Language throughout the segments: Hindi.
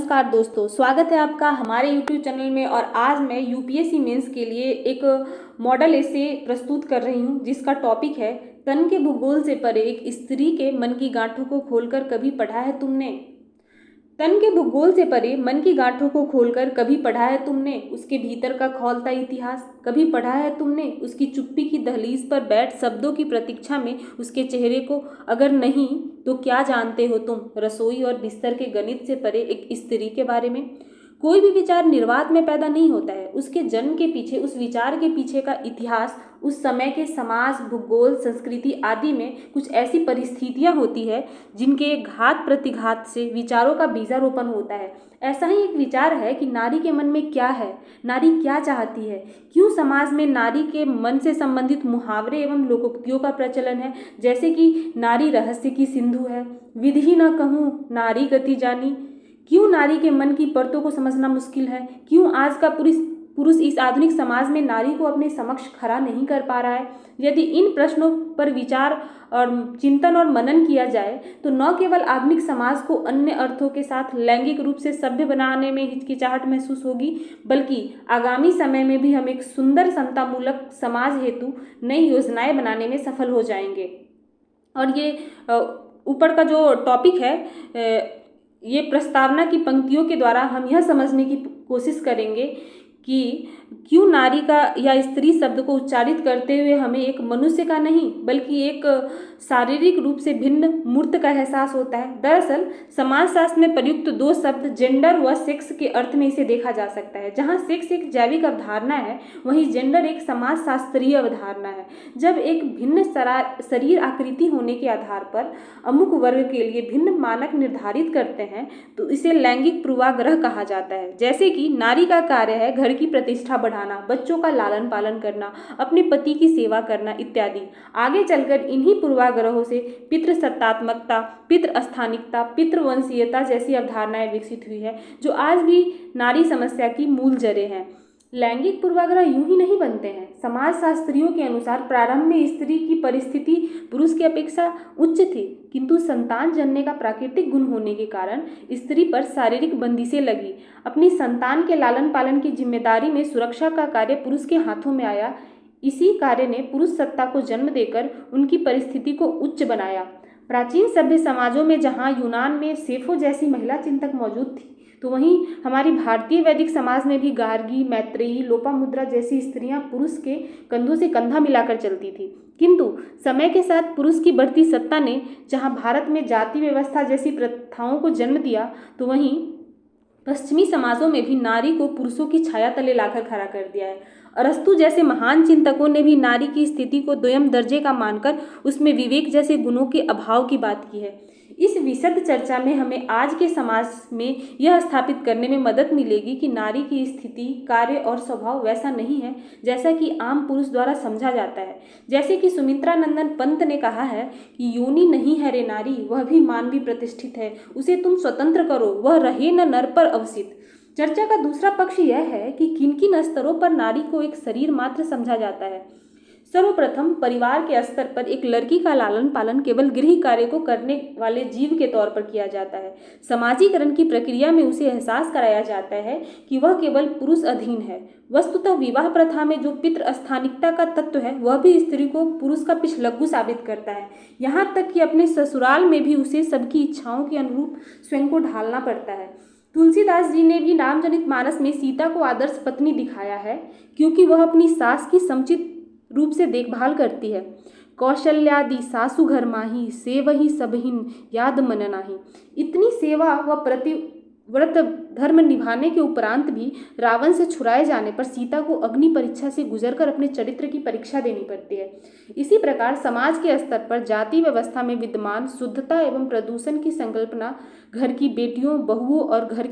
नमस्कार दोस्तों, स्वागत है आपका हमारे YouTube चैनल में। और आज मैं यूपीएससी मेंस के लिए एक मॉडल एसे प्रस्तुत कर रही हूँ जिसका टॉपिक है तन के भूगोल से परे एक स्त्री के मन की गांठों को खोलकर कभी पढ़ा है तुमने। तन के भूगोल से परे मन की गांठों को खोलकर कभी पढ़ा है तुमने उसके भीतर का खौलता इतिहास। कभी पढ़ा है तुमने उसकी चुप्पी की दहलीज पर बैठ शब्दों की प्रतीक्षा में उसके चेहरे को। अगर नहीं तो क्या जानते हो तुम रसोई और बिस्तर के गणित से परे एक स्त्री के बारे में। कोई भी विचार निर्वात में पैदा नहीं होता है, उसके जन्म के पीछे, उस विचार के पीछे का इतिहास, उस समय के समाज, भूगोल, संस्कृति आदि में कुछ ऐसी परिस्थितियां होती है जिनके घात प्रतिघात से विचारों का बीजारोपण होता है। ऐसा ही एक विचार है कि नारी के मन में क्या है, नारी क्या चाहती है, क्यों समाज में नारी के मन से संबंधित मुहावरे एवं लोकोक्तियों का प्रचलन है, जैसे कि नारी रहस्य की सिंधु है, विधि न कहूँ नारी गति जानी। क्यों नारी के मन की परतों को समझना मुश्किल है, क्यों आज का पुरुष इस आधुनिक समाज में नारी को अपने समक्ष खड़ा नहीं कर पा रहा है। यदि इन प्रश्नों पर विचार और चिंतन और मनन किया जाए तो न केवल आधुनिक समाज को अन्य अर्थों के साथ लैंगिक रूप से सभ्य बनाने में हिचकिचाहट महसूस होगी, बल्कि आगामी समय में भी हम एक सुंदर समतामूलक समाज हेतु नई योजनाएं बनाने में सफल हो जाएंगे। और ये ऊपर का जो टॉपिक है, ये प्रस्तावना की पंक्तियों के द्वारा हम यह समझने की कोशिश करेंगे कि क्यों नारी का या स्त्री शब्द को उच्चारित करते हुए हमें एक मनुष्य का नहीं बल्कि एक शारीरिक रूप से भिन्न मूर्त का एहसास होता है। दरअसल समाजशास्त्र में प्रयुक्त दो शब्द जेंडर व सेक्स के अर्थ में इसे देखा जा सकता है। जहाँ सेक्स एक जैविक अवधारणा है, वहीं जेंडर एक समाजशास्त्रीय अवधारणा है। जब एक भिन्न शरीर आकृति होने के आधार पर अमुक वर्ग के लिए भिन्न मानक निर्धारित करते हैं तो इसे लैंगिक पूर्वाग्रह कहा जाता है। जैसे कि नारी का कार्य है घर की प्रतिष्ठा बढ़ाना, बच्चों का लालन पालन करना, अपने पति की सेवा करना इत्यादि। आगे चलकर इन्हीं पूर्वाग्रहों से पितृसत्तात्मकता, पितृस्थानिकता, पितृवंशीयता जैसी अवधारणाएं विकसित हुई है जो आज भी नारी समस्या की मूल जड़ें हैं। लैंगिक पूर्वाग्रह यूं ही नहीं बनते हैं। समाजशास्त्रियों के अनुसार प्रारंभ में स्त्री की परिस्थिति पुरुष की अपेक्षा उच्च थी, किंतु संतान जनने का प्राकृतिक गुण होने के कारण स्त्री पर शारीरिक बंदिशें लगी। अपनी संतान के लालन पालन की जिम्मेदारी में सुरक्षा का कार्य पुरुष के हाथों में आया। इसी कार्य ने पुरुष सत्ता को जन्म देकर उनकी परिस्थिति को उच्च बनाया। प्राचीन सभ्य समाजों में जहाँ यूनान में सेफो जैसी महिला चिंतक मौजूद थी, तो वहीं हमारी भारतीय वैदिक समाज में भी गार्गी, मैत्रेयी, लोपामुद्रा जैसी स्त्रियां पुरुष के कंधों से कंधा मिलाकर चलती थी। किंतु समय के साथ पुरुष की बढ़ती सत्ता ने जहां भारत में जाति व्यवस्था जैसी प्रथाओं को जन्म दिया, तो वहीं पश्चिमी समाजों में भी नारी को पुरुषों की छाया तले लाकर खड़ा कर दिया है। अरस्तु जैसे महान चिंतकों ने भी नारी की स्थिति को दोयम दर्जे का मानकर उसमें विवेक जैसे गुणों के अभाव की बात की है। इस विशद चर्चा में हमें आज के समाज में यह स्थापित करने में मदद मिलेगी कि नारी की स्थिति, कार्य और स्वभाव वैसा नहीं है जैसा कि आम पुरुष द्वारा समझा जाता है। जैसे कि सुमित्रा नंदन पंत ने कहा है कि योनि नहीं है रे नारी, वह भी मानवी प्रतिष्ठित है, उसे तुम स्वतंत्र करो, वह रहे न नर पर अवसित। चर्चा का दूसरा पक्ष यह है कि किन किन स्तरों पर नारी को एक शरीर मात्र समझा जाता है। सर्वप्रथम परिवार के स्तर पर एक लड़की का लालन पालन केवल गृह कार्य को करने वाले जीव के तौर पर किया जाता है। समाजीकरण की प्रक्रिया में उसे एहसास कराया जाता है कि वह केवल पुरुष अधीन है। वस्तुतः विवाह प्रथा में जो पितृस्थानिकता का तत्व है वह भी स्त्री को पुरुष का पिछलग्गू साबित करता है। यहाँ तक कि अपने ससुराल में भी उसे सबकी इच्छाओं के अनुरूप स्वयं को ढालना पड़ता है। तुलसीदास जी ने भी रामचरित मानस में सीता को आदर्श पत्नी दिखाया है, क्योंकि वह अपनी सास की समुचित रूप से देखभाल करती है। कौशल्यादि सासु घर माही, सेवही सबहिन याद मन नाही। इतनी सेवा व प्रतिव्रत धर्म निभाने के उपरांत भी रावण से छुड़ाए जाने पर सीता को अग्नि परीक्षा से गुजरकर अपने चरित्र की परीक्षा देनी पड़ती है। इसी प्रकार समाज के स्तर पर जाति व्यवस्था में विद्यमान शुद्धता एवं प्रदूषण की संकल्पना घर की बेटियों बहुओं और घर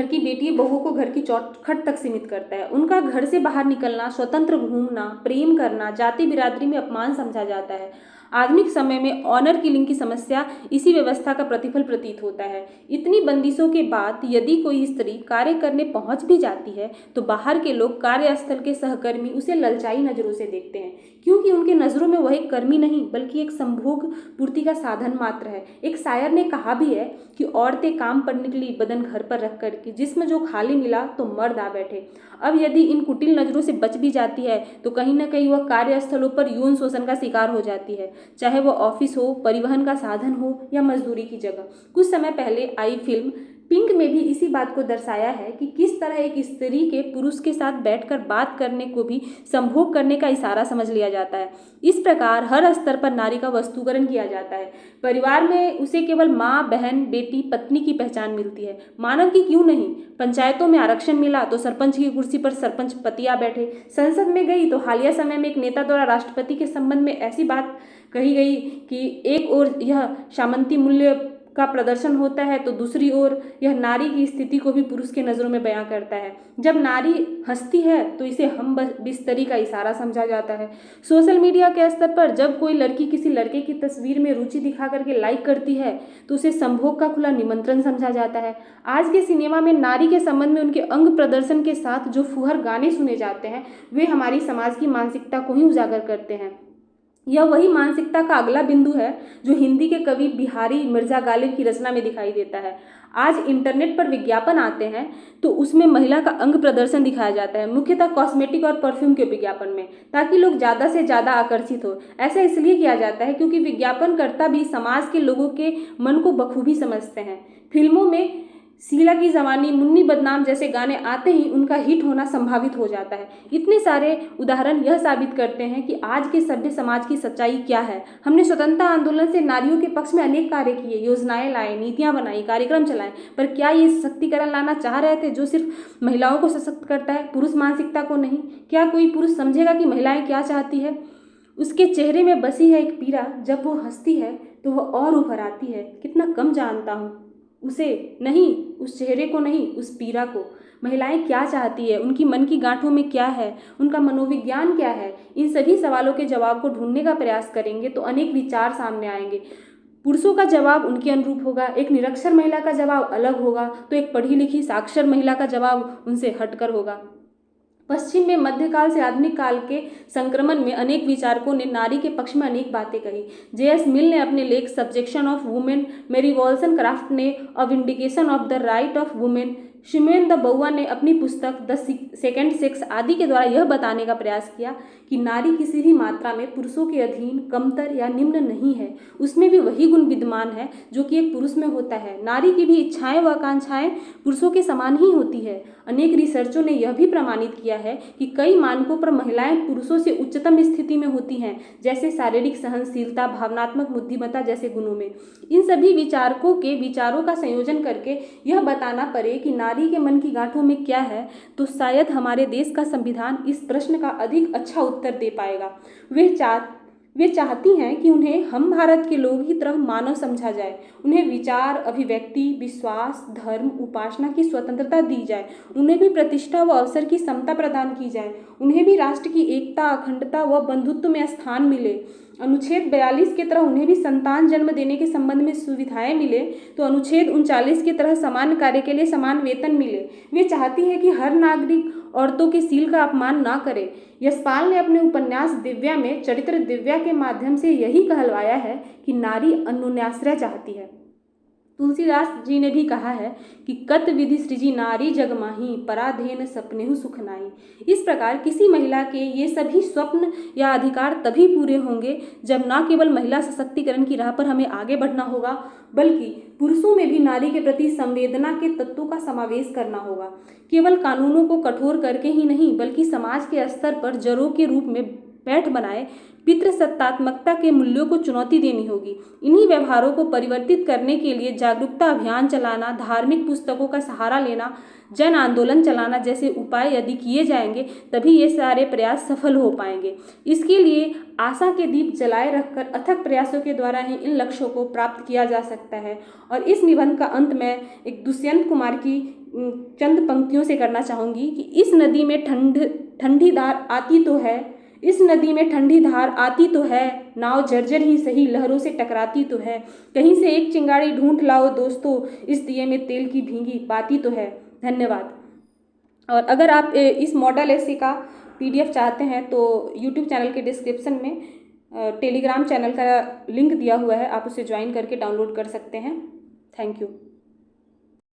की बेटी बहू को घर की चौखट तक सीमित करता है। उनका घर से बाहर निकलना, स्वतंत्र घूमना, प्रेम करना जाति बिरादरी में अपमान समझा जाता है। आधुनिक समय में ऑनर किलिंग की समस्या इसी व्यवस्था का प्रतिफल प्रतीत होता है। इतनी बंदिशों के बाद यदि कोई स्त्री कार्य करने पहुंच भी जाती है तो बाहर के लोग कार्यस्थल के सहकर्मी उसे ललचाई नजरों से देखते हैं, क्योंकि उनके नजरों में वह एक कर्मी नहीं बल्कि एक संभोग पूर्ति का साधन मात्र है। एक शायर ने कहा भी है कि औरतें काम पर निकली बदन घर पर रख कर के, जिसमें जो खाली मिला तो मर्द आ बैठे। अब यदि इन कुटिल नजरों से बच भी जाती है तो कहीं ना कहीं वह कार्यस्थलों पर यौन शोषण का शिकार हो जाती है, चाहे वह ऑफिस हो, परिवहन का साधन हो या मजदूरी की जगह। कुछ समय पहले आई फिल्म पिंक में भी इसी बात को दर्शाया है कि किस तरह एक स्त्री के पुरुष के साथ बैठकर बात करने को भी संभोग करने का इशारा समझ लिया जाता है। इस प्रकार हर स्तर पर नारी का वस्तुकरण किया जाता है। परिवार में उसे केवल माँ, बहन, बेटी, पत्नी की पहचान मिलती है, मानव की क्यों नहीं। पंचायतों में आरक्षण मिला तो सरपंच की कुर्सी पर सरपंच पति आ बैठे। संसद में गई तो हालिया समय में एक नेता द्वारा राष्ट्रपति के संबंध में ऐसी बात कही गई कि एक ओर यह सामंती मूल्य का प्रदर्शन होता है तो दूसरी ओर यह नारी की स्थिति को भी पुरुष के नज़रों में बयां करता है। जब नारी हंसती है तो इसे हम बिस्तरी का इशारा समझा जाता है। सोशल मीडिया के स्तर पर जब कोई लड़की किसी लड़के की तस्वीर में रुचि दिखा करके लाइक करती है तो उसे संभोग का खुला निमंत्रण समझा जाता है। आज के सिनेमा में नारी के संबंध में उनके अंग प्रदर्शन के साथ जो फुहर गाने सुने जाते हैं वे हमारी समाज की मानसिकता को ही उजागर करते हैं। यह वही मानसिकता का अगला बिंदु है जो हिंदी के कवि बिहारी मिर्जा गालिब की रचना में दिखाई देता है। आज इंटरनेट पर विज्ञापन आते हैं तो उसमें महिला का अंग प्रदर्शन दिखाया जाता है, मुख्यतः कॉस्मेटिक और परफ्यूम के विज्ञापन में, ताकि लोग ज़्यादा से ज़्यादा आकर्षित हो। ऐसा इसलिए किया जाता है क्योंकि विज्ञापनकर्ता भी समाज के लोगों के मन को बखूबी समझते हैं। फिल्मों में शीला की जवानी, मुन्नी बदनाम जैसे गाने आते ही उनका हिट होना संभावित हो जाता है। इतने सारे उदाहरण यह साबित करते हैं कि आज के सभ्य समाज की सच्चाई क्या है। हमने स्वतंत्रता आंदोलन से नारियों के पक्ष में अनेक कार्य किए, योजनाएं लाए, नीतियां बनाई, कार्यक्रम चलाए, पर क्या ये सशक्तिकरण लाना चाह रहे थे जो सिर्फ महिलाओं को सशक्त करता है, पुरुष मानसिकता को नहीं? क्या कोई पुरुष समझेगा कि महिलाएं क्या चाहती है? उसके चेहरे में बसी है एक पीड़ा, जब वो हंसती है तो वह और उभर आती है। कितना कम जानता हूँ उसे नहीं, उस चेहरे को नहीं, उस पीड़ा को। महिलाएं क्या चाहती है, उनकी मन की गांठों में क्या है, उनका मनोविज्ञान क्या है, इन सभी सवालों के जवाब को ढूंढने का प्रयास करेंगे तो अनेक विचार सामने आएंगे। पुरुषों का जवाब उनके अनुरूप होगा, एक निरक्षर महिला का जवाब अलग होगा तो एक पढ़ी लिखी साक्षर महिला का जवाब उनसे हटकर होगा। पश्चिम में मध्यकाल से आधुनिक काल के संक्रमण में अनेक विचारकों ने नारी के पक्ष में अनेक बातें कही। जे.एस. मिल ने अपने लेख subjection of women, Mary Wollstonecraft ने a vindication of the right of women, Simone de Beauvoir ने अपनी पुस्तक द सेकेंड सेक्स आदि के द्वारा यह बताने का प्रयास किया कि नारी किसी भी मात्रा में पुरुषों के अधीन, कमतर या निम्न नहीं है। उसमें भी वही गुण विद्यमान है जो कि एक पुरुष में होता है। नारी की भी इच्छाएं व आकांक्षाएं पुरुषों के समान ही होती है। अनेक रिसर्चों ने यह भी प्रमाणित किया है कि कई मानकों पर महिलाएं पुरुषों से उच्चतम स्थिति में होती हैं, जैसे शारीरिक सहनशीलता, भावनात्मक बुद्धिमत्ता जैसे गुणों में। इन सभी विचारकों के विचारों का संयोजन करके यह बताना पड़े कि नारी के मन की गांठों में क्या है तो शायद हमारे देश का संविधान इस प्रश्न का अधिक अच्छा उत्तर दे पाएगा। वे चाहती हैं कि उन्हें हम भारत के लोगों की तरह मानव समझा जाए, उन्हें विचार, अभिव्यक्ति, विश्वास, धर्म, उपासना की स्वतंत्रता दी जाए, उन्हें भी प्रतिष्ठा व अवसर की समता प्रदान की जाए, उन्हें भी राष्ट्र की एकता, अखंडता व बंधुत्व में स्थान मिले। अनुच्छेद 42 की तरह उन्हें भी संतान जन्म देने के संबंध में सुविधाएं मिले तो अनुच्छेद 39 की तरह समान कार्य के लिए समान वेतन मिले। वे चाहती हैं कि हर नागरिक औरतों के सील का अपमान ना करे। यशपाल ने अपने उपन्यास दिव्या में चरित्र दिव्या के माध्यम से यही कहलवाया है कि नारी अन्योन्याश्रय चाहती है। तुलसीदास जी ने भी कहा है कि कत विधि सृजी नारी जगमाही, पराधेन सपनेहु सुख नाई। इस प्रकार किसी महिला के ये सभी स्वप्न या अधिकार तभी पूरे होंगे जब न केवल महिला सशक्तिकरण की राह पर हमें आगे बढ़ना होगा बल्कि पुरुषों में भी नारी के प्रति संवेदना के तत्वों का समावेश करना होगा। केवल कानूनों को कठोर करके ही नहीं बल्कि समाज के स्तर पर जड़ों के रूप में पैठ बनाए पितृसत्तात्मकता के मूल्यों को चुनौती देनी होगी। इन्हीं व्यवहारों को परिवर्तित करने के लिए जागरूकता अभियान चलाना, धार्मिक पुस्तकों का सहारा लेना, जन आंदोलन चलाना जैसे उपाय यदि किए जाएंगे तभी ये सारे प्रयास सफल हो पाएंगे। इसके लिए आशा के दीप जलाए रखकर अथक प्रयासों के द्वारा ही इन लक्ष्यों को प्राप्त किया जा सकता है। और इस निबंध का अंत मैं एक दुष्यंत कुमार की चंद पंक्तियों से करना चाहूँगी कि इस नदी में ठंडी धार आती तो है, इस नदी में ठंडी धार आती तो है, नाव जर्जर ही सही लहरों से टकराती तो है। कहीं से एक चिंगारी ढूंढ लाओ दोस्तों, इस दिए में तेल की भींगी बाती तो है। धन्यवाद। और अगर आप इस मॉडल एसे का PDF चाहते हैं तो YouTube चैनल के डिस्क्रिप्शन में टेलीग्राम चैनल का लिंक दिया हुआ है, आप उसे ज्वाइन करके डाउनलोड कर सकते हैं। Thank you.